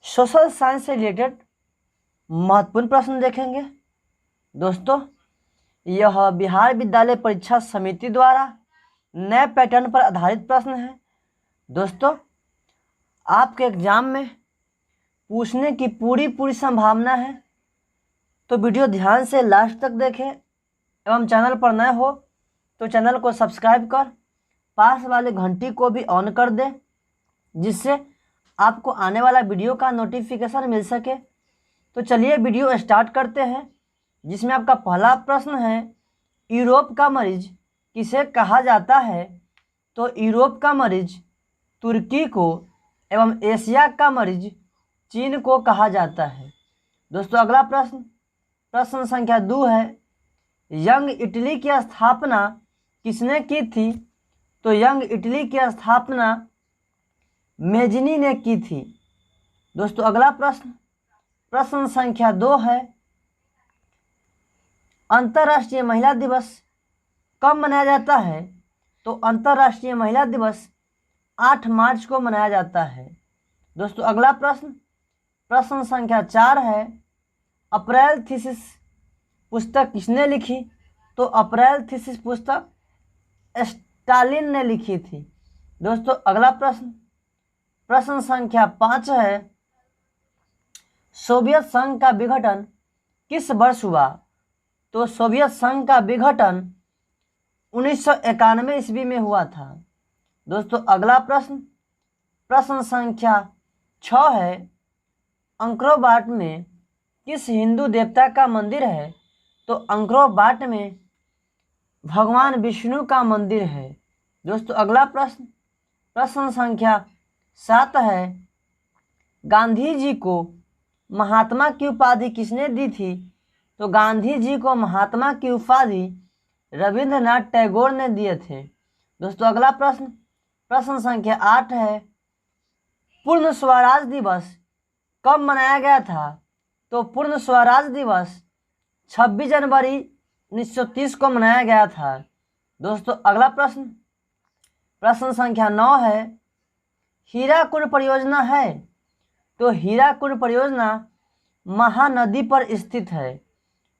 Social science से related महत्वपूर्ण प्रश्न देखेंगे। दोस्तों, यह बिहार विद्यालय परीक्षा समिति द्वारा नए पैटर्न पर आधारित प्रश्न है। दोस्तों, आपके एग्जाम में पूछने की पूरी संभावना है, तो वीडियो ध्यान से लास्ट तक देखें एवं चैनल पर नए हो तो चैनल को सब्सक्राइब कर पास वाले घंटी को भी ऑन कर दें, जिससे आपको आने वाला वीडियो का नोटिफिकेशन मिल सके। तो चलिए वीडियो स्टार्ट करते हैं, जिसमें आपका पहला प्रश्न है, यूरोप का मरीज किसे कहा जाता है? तो यूरोप का मरीज तुर्की को एवं एशिया का मरीज चीन को कहा जाता है। दोस्तों, अगला प्रश्न संख्या 2 है, यंग इटली की स्थापना किसने की थी? तो यंग इटली की स्थापना मेजनी ने की थी। दोस्तों, अगला प्रश्न संख्या 2 है, अंतर्राष्ट्रीय महिला दिवस कब मनाया जाता है? तो अंतर्राष्ट्रीय महिला दिवस 8 मार्च को मनाया जाता है। दोस्तों, अगला प्रश्न संख्या 4 है, अप्रैल थीसिस पुस्तक किसने लिखी? तो अप्रैल थीसिस पुस्तक स्टालिन ने लिखी थी। दोस्तों, अगला प्रश्न संख्या 5 है, सोवियत संघ का विघटन किस वर्ष हुआ? तो सोवियत संघ का विघटन 1991 ईस्वी में हुआ था। दोस्तों, अगला प्रश्न संख्या 6 है, अंक्रोबाट में किस हिंदू देवता का मंदिर है? तो अंक्रोबाट में भगवान विष्णु का मंदिर है। दोस्तों, अगला प्रश्न संख्या 7 है, गांधी जी को महात्मा की उपाधि किसने दी थी? तो गांधी जी को महात्मा की उपाधि रविंद्रनाथ टैगोर ने दिए थे। दोस्तों, अगला प्रश्न संख्या 8 है, पूर्ण स्वराज दिवस कब मनाया गया था? तो पूर्ण स्वराज दिवस 26 जनवरी 1930 को मनाया गया था। दोस्तों, अगला प्रश्न संख्या 9 है, हीराकुंड परियोजना है? तो हीराकुंड परियोजना महानदी पर स्थित है।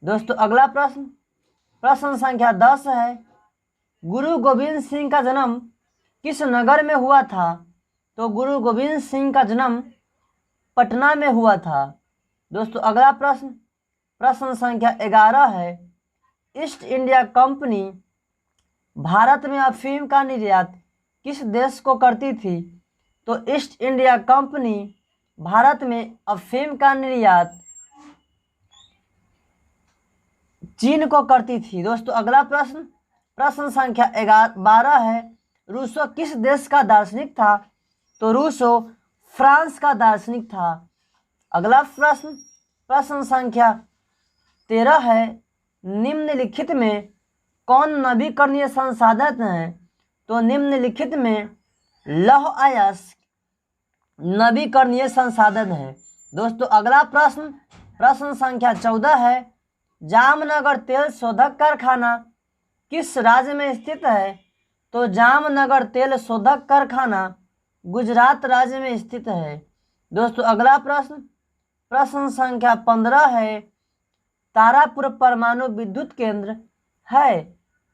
दोस्तों, अगला प्रश्न संख्या 10 है, गुरु गोविंद सिंह का जन्म किस नगर में हुआ था? तो गुरु गोविंद सिंह का जन्म पटना में हुआ था। दोस्तों, अगला प्रश्न संख्या 11 है, ईस्ट इंडिया कंपनी भारत में अफीम का निर्यात किस देश को करती थी? तो ईस्ट इंडिया कंपनी भारत में अफीम का निर्यात चीन को करती थी। दोस्तों, अगला प्रश्न संख्या 12 है, रूसो किस देश का दार्शनिक था? तो रूसो फ्रांस का दार्शनिक था। अगला प्रश्न संख्या 13 है, निम्नलिखित में कौन नवीकरणीय संसाधन है? तो निम्नलिखित में लौह अयस्क नवीकरणीय संसाधन है। दोस्तों, अगला प्रश्न संख्या 14 है, जामनगर तेल शोधक कारखाना किस राज्य में स्थित है? तो जामनगर तेल शोधक कारखाना गुजरात राज्य में स्थित है। दोस्तों, अगला प्रश्न संख्या 15 है, तारापुर परमाणु विद्युत केंद्र है?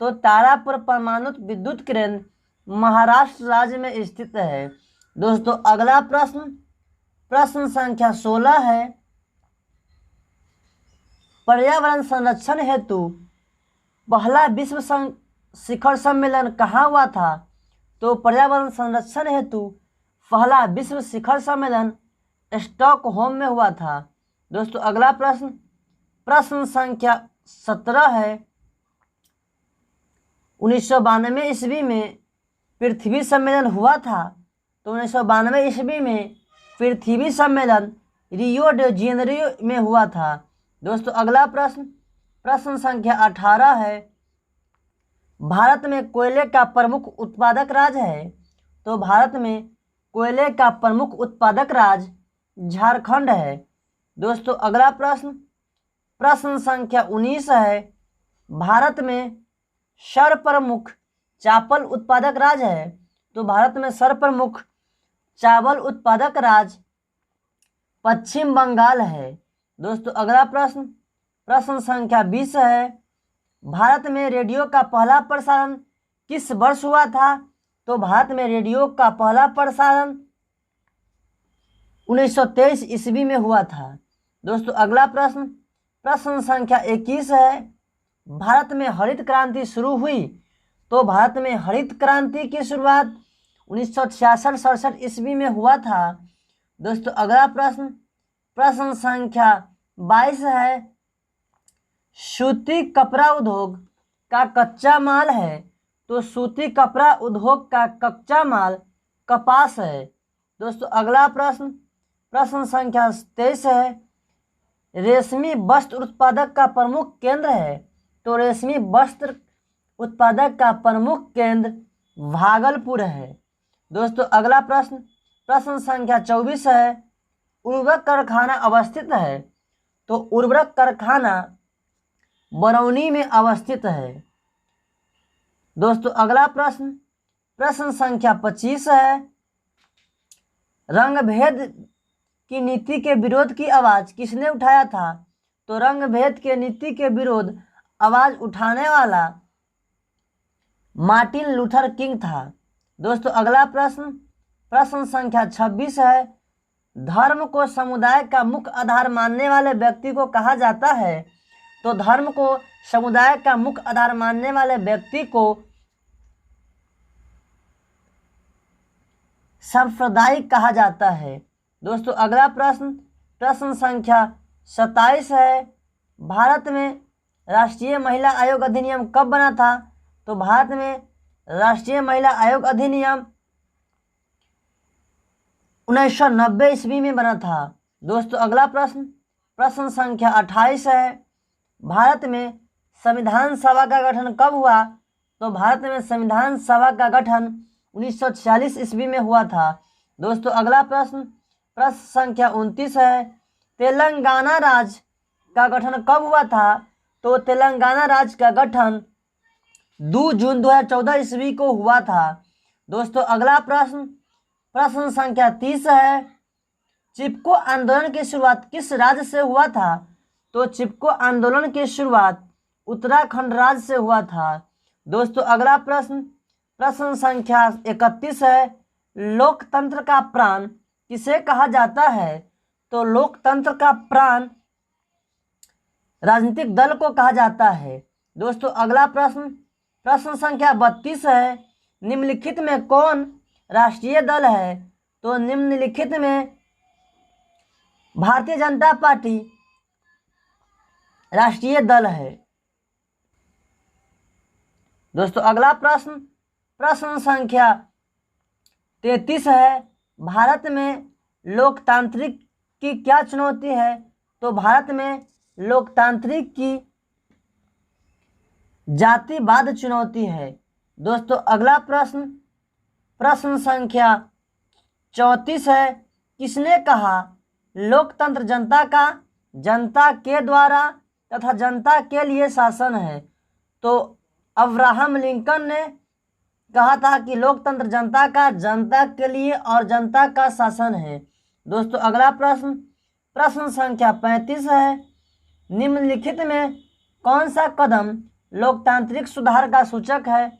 तो तारापुर परमाणु विद्युत केंद्र महाराष्ट्र राज्य में स्थित है। दोस्तों, अगला प्रश्न संख्या 16 है, पर्यावरण संरक्षण हेतु पहला विश्व शिखर सम्मेलन कहाँ हुआ था? तो पर्यावरण संरक्षण हेतु पहला विश्व शिखर सम्मेलन स्टॉकहोम में हुआ था। दोस्तों, अगला प्रश्न संख्या 17 है, 1992 ईस्वी में पृथ्वी सम्मेलन हुआ था? तो 1992 ईस्वी में पृथ्वी सम्मेलन रियो डे जेनेरियो में हुआ था। दोस्तों, अगला प्रश्न संख्या 18 है, भारत में कोयले का प्रमुख उत्पादक राज्य है? तो भारत में कोयले का प्रमुख उत्पादक राज्य झारखंड है। दोस्तों, अगला प्रश्न संख्या 19 है, भारत में सर्वप्रमुख चावल उत्पादक राज्य है? तो भारत में सर्वप्रमुख चावल उत्पादक राज्य पश्चिम बंगाल है। दोस्तों अगला प्रश्न, प्रश्न संख्या 20 है, भारत में रेडियो का पहला प्रसारण किस वर्ष हुआ था? तो भारत में रेडियो का पहला प्रसारण 1923 ईस्वी में हुआ था। दोस्तों अगला प्रश्न, प्रश्न संख्या 21 है, भारत में हरित क्रांति शुरू हुई? तो भारत में हरित क्रांति की शुरुआत 1966-67 ईस्वी में हुआ था। दोस्तों अगला प्रश्न, प्रश्न संख्या 22 है, सूती कपड़ा उद्योग का कच्चा माल है? तो सूती कपड़ा उद्योग का कच्चा माल कपास है। दोस्तों अगला प्रश्न, प्रश्न संख्या 23 है, रेशमी वस्त्र उत्पादक का प्रमुख केंद्र है? तो रेशमी वस्त्र उत्पादक का प्रमुख केंद्र भागलपुर है। दोस्तों अगला प्रश्न, प्रश्न संख्या 24 है, उर्वरक कारखाना अवस्थित है? तो उर्वरक कारखाना बरौनी में अवस्थित है। दोस्तों अगला प्रश्न, प्रश्न संख्या 25 है, रंग भेद की नीति के विरोध की आवाज किसने उठाया था? तो रंग भेद के नीति के विरोध आवाज उठाने वाला मार्टिन लूथर किंग था। दोस्तों अगला प्रश्न, प्रश्न संख्या 26 है, धर्म को समुदाय का मुख्य आधार मानने वाले व्यक्ति को कहा जाता है? तो धर्म को समुदाय का मुख्य आधार मानने वाले व्यक्ति को सांप्रदायिक कहा जाता है। दोस्तों अगला प्रश्न, प्रश्न संख्या 27 है, भारत में राष्ट्रीय महिला आयोग अधिनियम कब बना था? तो भारत में राष्ट्रीय महिला आयोग अधिनियम 1990 ईस्वी में बना था। दोस्तों अगला प्रश्न, प्रश्न संख्या 28 है, भारत में संविधान सभा का गठन कब हुआ? तो भारत में संविधान सभा का गठन 1946 ईस्वी में हुआ था। दोस्तों अगला प्रश्न, प्रश्न संख्या 29 है, तेलंगाना राज्य का गठन कब हुआ था? तो तेलंगाना राज्य का गठन 2 जून 2014 ईस्वी को हुआ था। दोस्तों अगला प्रश्न, प्रश्न संख्या 30 है, चिपको आंदोलन की शुरुआत किस राज्य से हुआ था? तो चिपको आंदोलन की शुरुआत उत्तराखंड राज्य से हुआ था। दोस्तों अगला प्रश्न, प्रश्न संख्या 31 है, लोकतंत्र का प्राण किसे कहा जाता है? तो लोकतंत्र का प्राण राजनीतिक दल को कहा जाता है। दोस्तों अगला प्रश्न, प्रश्न संख्या 32 है, निम्नलिखित में कौन राष्ट्रीय दल है? तो निम्नलिखित में भारतीय जनता पार्टी राष्ट्रीय दल है। दोस्तों अगला प्रश्न, प्रश्न संख्या 33 है, भारत में लोकतांत्रिक की क्या चुनौती है? तो भारत में लोकतांत्रिक की जातिवाद चुनौती है। दोस्तों अगला प्रश्न, प्रश्न संख्या 34 है, किसने कहा लोकतंत्र जनता के द्वारा तथा जनता के लिए शासन है? तो अब्राहम लिंकन ने कहा था कि लोकतंत्र जनता के लिए और जनता का शासन है। दोस्तों अगला प्रश्न, प्रश्न संख्या 35 है, निम्नलिखित में कौन सा कदम लोकतांत्रिक सुधार का सूचक है?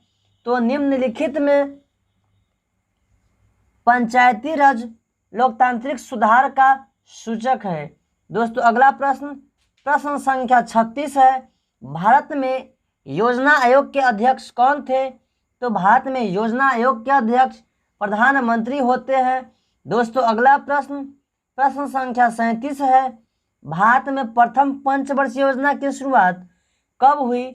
तो निम्नलिखित में पंचायती राज लोकतांत्रिक सुधार का सूचक है। दोस्तों अगला प्रश्न, प्रश्न संख्या 36 है, भारत में योजना आयोग के अध्यक्ष कौन थे? तो भारत में योजना आयोग के अध्यक्ष प्रधानमंत्री होते हैं। दोस्तों अगला प्रश्न, प्रश्न संख्या 37 है, भारत में प्रथम पंचवर्षीय योजना की शुरुआत कब हुई?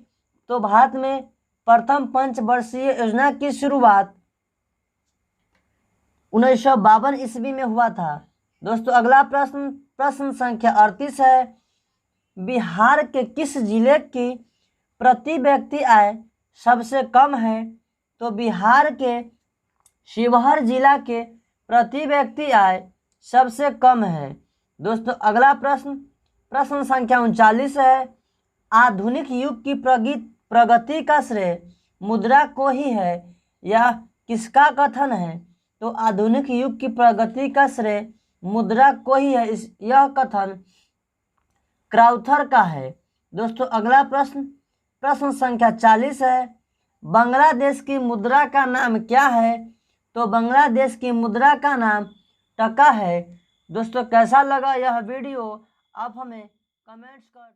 तो भारत में प्रथम पंचवर्षीय योजना की शुरुआत 1952 ईस्वी में हुआ था। दोस्तों अगला प्रश्न, प्रश्न संख्या 38 है, बिहार के किस जिले की प्रति व्यक्ति आय सबसे कम है? तो बिहार के शिवहर जिला के प्रति व्यक्ति आय सबसे कम है। दोस्तों अगला प्रश्न, प्रश्न संख्या 39 है, आधुनिक युग की प्रगति का श्रेय मुद्रा को ही है, यह किसका कथन है? तो आधुनिक युग की प्रगति का श्रेय मुद्रा कोई है। यह कथन क्राउथर का है। दोस्तों अगला प्रश्न, प्रश्न संख्या 40 है। बांग्लादेश की मुद्रा का नाम क्या है? तो बांग्लादेश की मुद्रा का नाम टका है। दोस्तों कैसा लगा यह वीडियो, आप हमें कमेंट्स कर